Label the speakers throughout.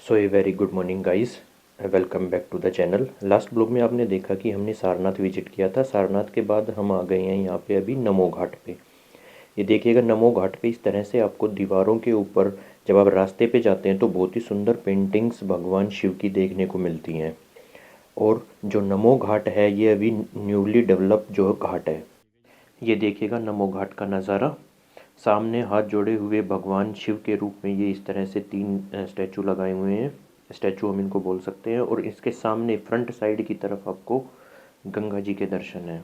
Speaker 1: So a very good morning guys, welcome back to the channel. Last blog में आपने देखा कि हमने सारनाथ विजिट किया था। सारनाथ के बाद हम आ गए हैं यहाँ पे अभी नमो घाट पे। ये देखिएगा, नमो घाट पे इस तरह से आपको दीवारों के ऊपर जब आप रास्ते पे जाते हैं तो बहुत ही सुंदर पेंटिंग्स भगवान शिव की देखने को मिलती हैं। और जो नमो घाट है ये अभी न्यूली डेवलप जो घाट है। ये देखिएगा नमो घाट का नज़ारा। सामने हाथ जोड़े हुए भगवान शिव के रूप में ये इस तरह से तीन स्टैचू लगाए हुए हैं। स्टैचू हम इनको बोल सकते हैं। और इसके सामने फ्रंट साइड की तरफ आपको गंगा जी के दर्शन है।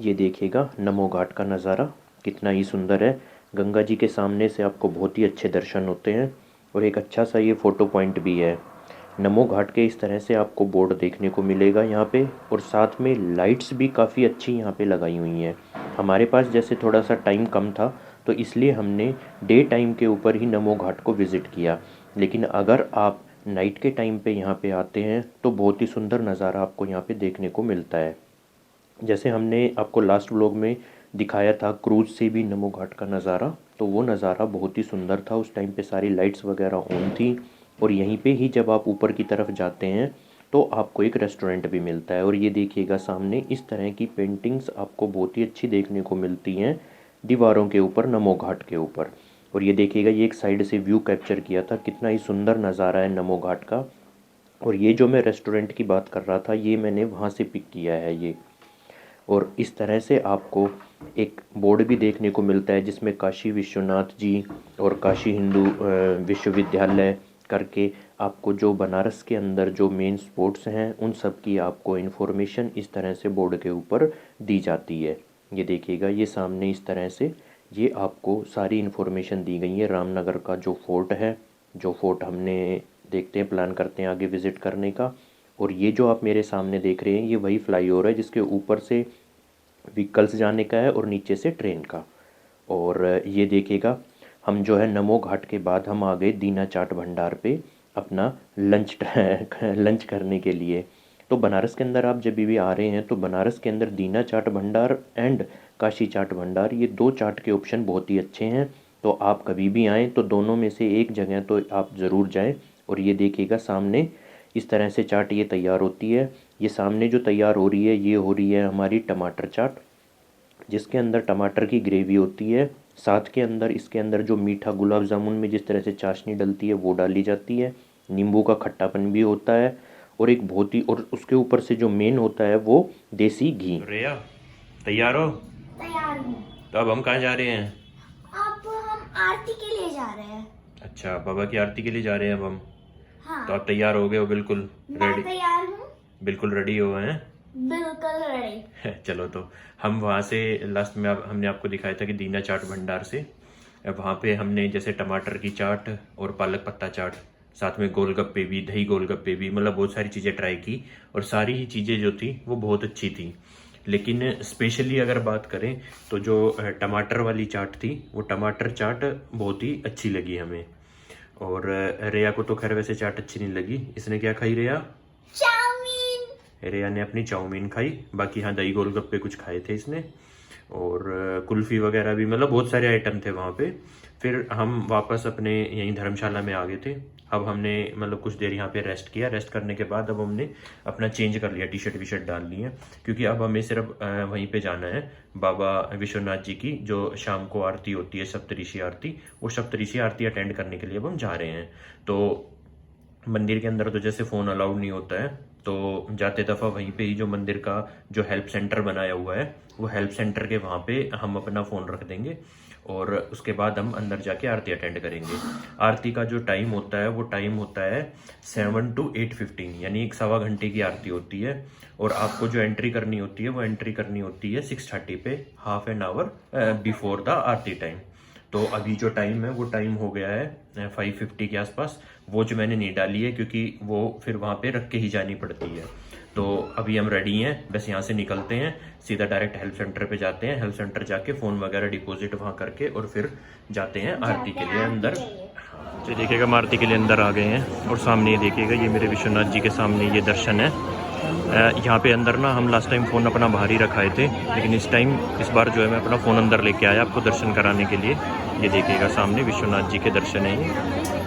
Speaker 1: ये देखिएगा नमो घाट का नज़ारा कितना ही सुंदर है। गंगा जी के सामने से आपको बहुत ही अच्छे दर्शन होते हैं और एक अच्छा सा ये फ़ोटो पॉइंट भी है। नमो घाट के इस तरह से आपको बोर्ड देखने को मिलेगा यहाँ पे, और साथ में लाइट्स भी काफ़ी अच्छी यहाँ पे लगाई हुई हैं। हमारे पास जैसे थोड़ा सा टाइम कम था तो इसलिए हमने डे टाइम के ऊपर ही नमो घाट को विज़िट किया, लेकिन अगर आप नाइट के टाइम पे यहाँ पे आते हैं तो बहुत ही सुंदर नज़ारा आपको यहाँ पे देखने को मिलता है। जैसे हमने आपको लास्ट व्लॉग में दिखाया था क्रूज़ से भी नमो घाट का नज़ारा, तो वो नज़ारा बहुत ही सुंदर था। उस टाइम पे सारी लाइट्स वगैरह ऑन थी। और यहीं पे ही जब आप ऊपर की तरफ जाते हैं तो आपको एक रेस्टोरेंट भी मिलता है। और ये देखिएगा सामने इस तरह की पेंटिंग्स आपको बहुत ही अच्छी देखने को मिलती हैं दीवारों के ऊपर नमो घाट के ऊपर। और ये देखिएगा, ये एक साइड से व्यू कैप्चर किया था, कितना ही सुंदर नज़ारा है नमो घाट का। और ये जो मैं रेस्टोरेंट की बात कर रहा था ये मैंने वहाँ से पिक किया है ये। और इस तरह से आपको एक बोर्ड भी देखने को मिलता है जिसमें काशी विश्वनाथ जी और काशी हिंदू विश्वविद्यालय करके आपको जो बनारस के अंदर जो मेन स्पॉट्स हैं उन सब की आपको इन्फॉर्मेशन इस तरह से बोर्ड के ऊपर दी जाती है। ये देखिएगा, ये सामने इस तरह से ये आपको सारी इन्फॉर्मेशन दी गई है। रामनगर का जो फोर्ट है, जो फोर्ट हमने देखते हैं, प्लान करते हैं आगे विज़िट करने का। और ये जो आप मेरे सामने देख रहे हैं ये वही फ्लाईओवर है जिसके ऊपर से व्हीकल्स जाने का है और नीचे से ट्रेन का। और ये देखिएगा, हम जो है नमो घाट के बाद हम आ गए दीना चाट भंडार पे अपना लंच करने के लिए। तो बनारस के अंदर आप जब भी आ रहे हैं तो बनारस के अंदर दीना चाट भंडार एंड काशी चाट भंडार, ये दो चाट के ऑप्शन बहुत ही अच्छे हैं। तो आप कभी भी आएँ तो दोनों में से एक जगह तो आप ज़रूर जाएं। और ये देखिएगा सामने इस तरह से चाट ये तैयार होती है। ये सामने जो तैयार हो रही है ये हो रही है हमारी टमाटर चाट, जिसके अंदर टमाटर की ग्रेवी होती है। साथ के अंदर इसके अंदर जो मीठा गुलाब जामुन में जिस तरह से चाशनी डलती है वो डाली जाती है। नींबू का खट्टापन भी होता है और एक बहुत ही, और उसके ऊपर से जो मेन होता है वो देसी घी। रेया तैयार हो?
Speaker 2: तैयार हूँ।
Speaker 1: तो अब हम कहाँ जा रहे हैं?
Speaker 2: अब हम आरती के लिए जा रहे हैं।
Speaker 1: अच्छा, बाबा की आरती के लिए जा रहे हैं अब हम।
Speaker 2: हाँ।
Speaker 1: तो आप तैयार हो गए हो? बिल्कुल
Speaker 2: मैं तैयार हूँ।
Speaker 1: बिल्कुल रेडी हो हैं?
Speaker 2: बिल्कुल रेडी।
Speaker 1: चलो, तो हम वहाँ से लास्ट में हमने आपको दिखाया था कि दीना चाट भंडार से वहाँ पे हमने जैसे टमाटर की चाट और पालक पत्ता चाट, साथ में गोलगप्पे भी, दही गोलगप्पे भी, मतलब बहुत सारी चीज़ें ट्राई की। और सारी ही चीज़ें जो थी वो बहुत अच्छी थी। लेकिन स्पेशली अगर बात करें तो जो टमाटर वाली चाट थी वो टमाटर चाट बहुत ही अच्छी लगी हमें। और रेया को तो खैर वैसे चाट अच्छी नहीं लगी। इसने क्या खाई रेया?
Speaker 2: चाउमीन।
Speaker 1: रेया ने अपनी चाउमीन खाई। बाकी हाँ, दही गोलगप्पे कुछ खाए थे इसने, और कुल्फ़ी वगैरह भी, मतलब बहुत सारे आइटम थे वहाँ पे। फिर हम वापस अपने यहीं धर्मशाला में आ गए थे। अब हमने मतलब कुछ देर यहाँ पे रेस्ट किया। रेस्ट करने के बाद अब हमने अपना चेंज कर लिया, टी शर्ट वी शर्ट डाल ली है, क्योंकि अब हमें सिर्फ वहीं पे जाना है बाबा विश्वनाथ जी की जो शाम को आरती होती है, सप्तऋषि आरती। वो सप्तऋषि आरती अटेंड करने के लिए अब हम जा रहे हैं। तो मंदिर के अंदर तो जैसे फ़ोन अलाउड नहीं होता है, तो जाते दफ़ा वहीं पे ही जो मंदिर का जो हेल्प सेंटर बनाया हुआ है वो हेल्प सेंटर के वहाँ पे हम अपना फ़ोन रख देंगे और उसके बाद हम अंदर जाके आरती अटेंड करेंगे। आरती का जो टाइम होता है वो टाइम होता है 7 to 8:15, यानी 1.25 घंटे की आरती होती है। और आपको जो एंट्री करनी होती है वो एंट्री करनी होती है 6:30 पे, half an hour before the Aarti time. तो अभी जो टाइम है वो टाइम हो गया है 5:50 के आसपास। वॉच मैंने नहीं डाली है क्योंकि वो फिर वहाँ पे रख के ही जानी पड़ती है। तो अभी हम रेडी हैं, बस यहाँ से निकलते हैं, सीधा डायरेक्ट हेल्प सेंटर पे जाते हैं। हेल्प सेंटर जाके फ़ोन वगैरह डिपॉजिट वहाँ करके और फिर जाते हैं आरती के लिए अंदर। तो देखिएगा, हम आरती के लिए अंदर आ गए हैं और सामने ये देखिएगा, ये मेरे विश्वनाथ जी के सामने ये दर्शन है। यहाँ पे अंदर ना हम लास्ट टाइम फ़ोन अपना बाहर ही रखाए थे, लेकिन इस बार जो है मैं अपना फ़ोन अंदर लेके आया आपको दर्शन कराने के लिए। ये देखिएगा सामने विश्वनाथ जी के दर्शन है ये।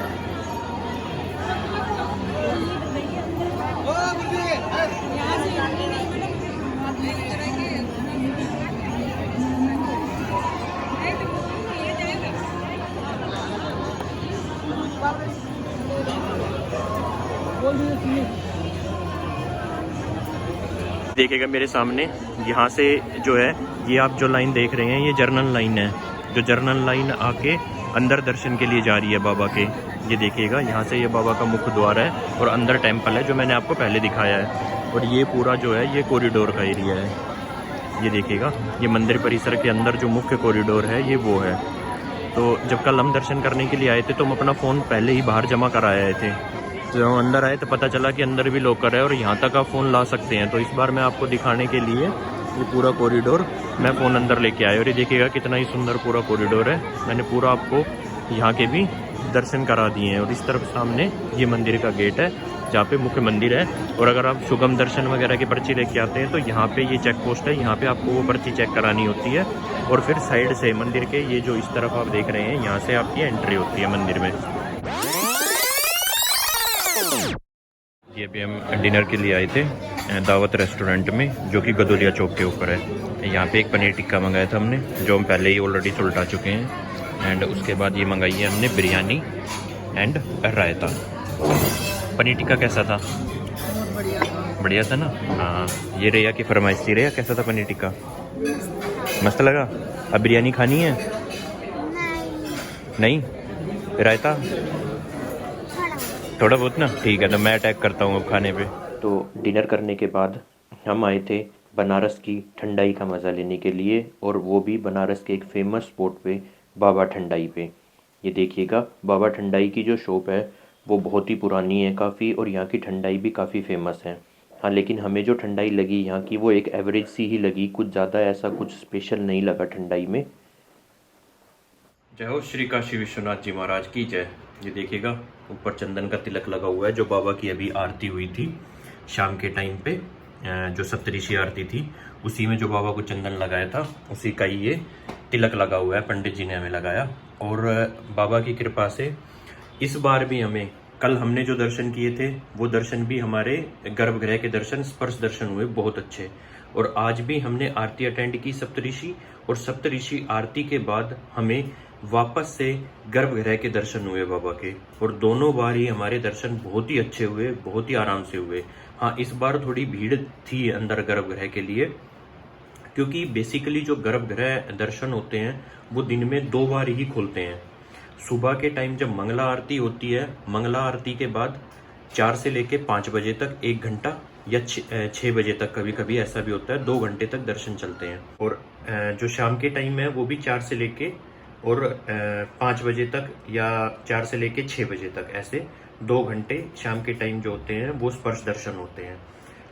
Speaker 1: देखिएगा मेरे सामने, यहाँ से जो है ये आप जो लाइन देख रहे हैं ये जर्नल लाइन है, जो जर्नल लाइन आके अंदर दर्शन के लिए जा रही है बाबा के। ये देखिएगा यहाँ से ये बाबा का मुख्य द्वार है और अंदर टेंपल है जो मैंने आपको पहले दिखाया है। और ये पूरा जो है ये कॉरिडोर का एरिया है। ये देखिएगा ये मंदिर परिसर के अंदर जो मुख्य कॉरिडोर है ये वो है। तो जब कल हम दर्शन करने के लिए आए थे तो हम अपना फ़ोन पहले ही बाहर जमा करा आए थे। तो जब हम अंदर आए तो पता चला कि अंदर भी लॉकर है और यहाँ तक आप फ़ोन ला सकते हैं। तो इस बार मैं आपको दिखाने के लिए ये पूरा कॉरिडोर मैं फ़ोन अंदर लेके आया। और ये देखिएगा कितना ही सुंदर पूरा कॉरिडोर है। मैंने पूरा आपको यहाँ के भी दर्शन करा दिए हैं। और इस तरफ सामने ये मंदिर का गेट है जहाँ पे मुख्य मंदिर है। और अगर आप सुगम दर्शन वगैरह की पर्ची लेके आते हैं तो यहाँ पे ये चेक पोस्ट है, यहाँ पे आपको वो पर्ची चेक करानी होती है। और फिर साइड से मंदिर के ये जो इस तरफ आप देख रहे हैं यहाँ से आपकी एंट्री होती है मंदिर में। ये भी हम डिनर के लिए आए थे दावत रेस्टोरेंट में जो कि गदोलिया चौक के ऊपर है। यहाँ पे एक पनीर टिक्का मंगाया था हमने जो हम पहले ही ऑलरेडी सुलटा चुके हैं। एंड उसके बाद ये मंगाई है हमने बिरयानी एंड रायता। पनीर टिक्का कैसा था? बढ़िया था ना? हाँ, ये रेया की फरमाइश थी। रेया कैसा था पनीर टिक्का? मस्त लगा। अब बिरयानी खानी है? नहीं। रायता थोड़ा बहुत ना? ठीक है, तो मैं अटैक करता हूँ अब खाने पे। तो डिनर करने के बाद हम आए थे बनारस की ठंडाई का मज़ा लेने के लिए, और वो भी बनारस के एक फ़ेमस स्पॉट पे, बाबा ठंडाई पे। ये देखिएगा बाबा ठंडाई की जो शॉप है वो बहुत ही पुरानी है काफ़ी, और यहाँ की ठंडाई भी काफ़ी फ़ेमस है। हाँ, लेकिन हमें जो ठंडाई लगी यहाँ की वो एक एवरेज सी ही लगी, कुछ ज़्यादा ऐसा कुछ स्पेशल नहीं लगा ठंडाई में। जय हो श्री काशी विश्वनाथ जी महाराज की जय। ये देखिएगा ऊपर चंदन का तिलक लगा हुआ है जो बाबा की अभी आरती हुई थी शाम के टाइम पे, जो सप्तऋषि आरती थी उसी में जो बाबा को चंदन लगाया था उसी का ही ये तिलक लगा हुआ है, पंडित जी ने हमें लगाया। और बाबा की कृपा से इस बार भी हमें, कल हमने जो दर्शन किए थे वो दर्शन भी हमारे गर्भगृह के दर्शन, स्पर्श दर्शन हुए बहुत अच्छे। और आज भी हमने आरती अटेंड की सप्तऋषि, और सप्तऋषि आरती के बाद हमें वापस से गर्भगृह के दर्शन हुए बाबा के, और दोनों बार ही हमारे दर्शन बहुत ही अच्छे हुए, बहुत ही आराम से हुए। हाँ, इस बार थोड़ी भीड़ थी अंदर गर्भगृह के लिए, क्योंकि बेसिकली जो गर्भगृह दर्शन होते हैं वो दिन में 2 बार ही खुलते हैं। सुबह के टाइम जब मंगला आरती होती है, मंगला आरती के बाद 4 से लेके 5 बजे तक 1 घंटा, या 6 बजे तक कभी कभी ऐसा भी होता है 2 घंटे तक दर्शन चलते हैं। और जो शाम के टाइम है वो भी 4 से लेके और 5 बजे तक, या 4 से लेके 6 बजे तक, ऐसे 2 घंटे शाम के टाइम जो होते हैं वो स्पर्श दर्शन होते हैं।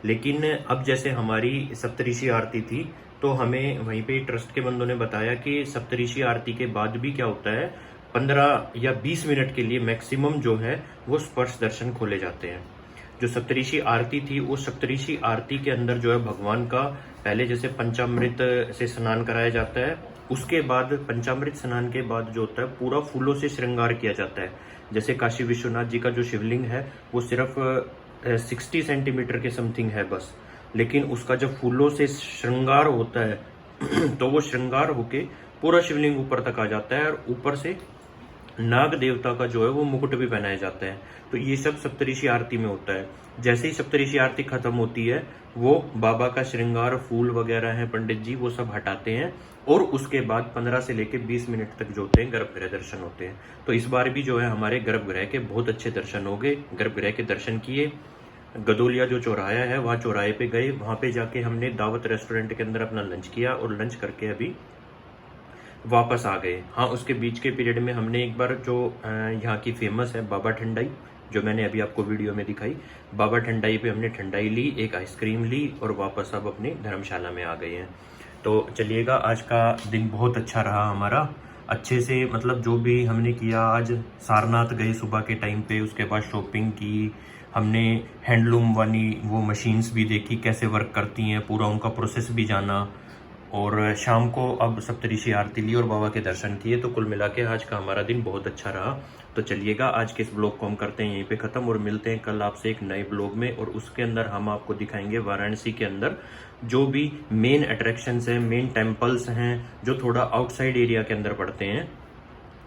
Speaker 1: लेकिन अब जैसे हमारी सप्तऋषि आरती थी तो हमें वहीं पे ट्रस्ट के बंदों ने बताया कि सप्तऋषि आरती के बाद भी क्या होता है, 15 या 20 मिनट के लिए मैक्सिमम जो है वो स्पर्श दर्शन खोले जाते हैं। जो सप्तऋषि आरती थी उस सप्तऋषि आरती के अंदर जो है भगवान का पहले जैसे पंचामृत से स्नान कराया जाता है, उसके बाद पंचामृत स्नान के बाद जो होता है पूरा फूलों से श्रृंगार किया जाता है। जैसे काशी विश्वनाथ जी का जो शिवलिंग है वो सिर्फ 60 सेंटीमीटर के समथिंग है बस, लेकिन उसका जब फूलों से श्रृंगार होता है तो वो श्रृंगार होके पूरा शिवलिंग ऊपर तक आ जाता है, और ऊपर से नाग देवता का जो है वो मुकुट भी पहनाया जाता है। तो ये सब सप्तऋषि आरती में होता है। जैसे ही सप्तऋषि आरती खत्म होती है वो बाबा का श्रृंगार, फूल वगैरह है पंडित जी वो सब हटाते हैं, और उसके बाद 15 से लेके 20 मिनट तक जो होते हैं गर्भगृह दर्शन होते हैं। तो इस बार भी जो है हमारे गर्भगृह के बहुत अच्छे दर्शन हो गए। गर्भगृह के दर्शन किए, गदोलिया जो चौराहा है वहाँ चौराहे पे गए, वहाँ पे जाके हमने दावत रेस्टोरेंट के अंदर अपना लंच किया, और लंच करके अभी वापस आ गए। हाँ, उसके बीच के पीरियड में हमने एक बार जो यहाँ की फेमस है बाबा ठंडाई, जो मैंने अभी आपको वीडियो में दिखाई, बाबा ठंडाई पे हमने ठंडाई ली, एक आइसक्रीम ली, और वापस अब अपने धर्मशाला में आ गए हैं। तो चलिएगा, आज का दिन बहुत अच्छा रहा हमारा, अच्छे से मतलब जो भी हमने किया। आज सारनाथ गए सुबह के टाइम पे, उसके बाद शॉपिंग की हमने, हैंडलूम वाली वो मशीन्स भी देखी कैसे वर्क करती हैं, पूरा उनका प्रोसेस भी जाना, और शाम को अब सप्तऋषि आरती ली और बाबा के दर्शन किए। तो कुल मिला के आज का हमारा दिन बहुत अच्छा रहा। तो चलिएगा, आज के इस ब्लॉग को हम करते हैं यहीं पे ख़त्म, और मिलते हैं कल आपसे एक नए ब्लॉग में, और उसके अंदर हम आपको दिखाएंगे वाराणसी के अंदर जो भी मेन अट्रैक्शंस हैं, मेन टेम्पल्स हैं जो थोड़ा आउटसाइड एरिया के अंदर पड़ते हैं,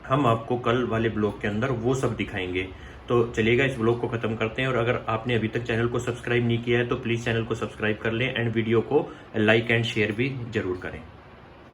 Speaker 1: हम आपको कल वाले ब्लॉग के अंदर वो सब दिखाएंगे। तो चलिएगा, इस ब्लॉग को खत्म करते हैं। और अगर आपने अभी तक चैनल को सब्सक्राइब नहीं किया है तो प्लीज़ चैनल को सब्सक्राइब कर लें एंड वीडियो को लाइक एंड शेयर भी जरूर करें।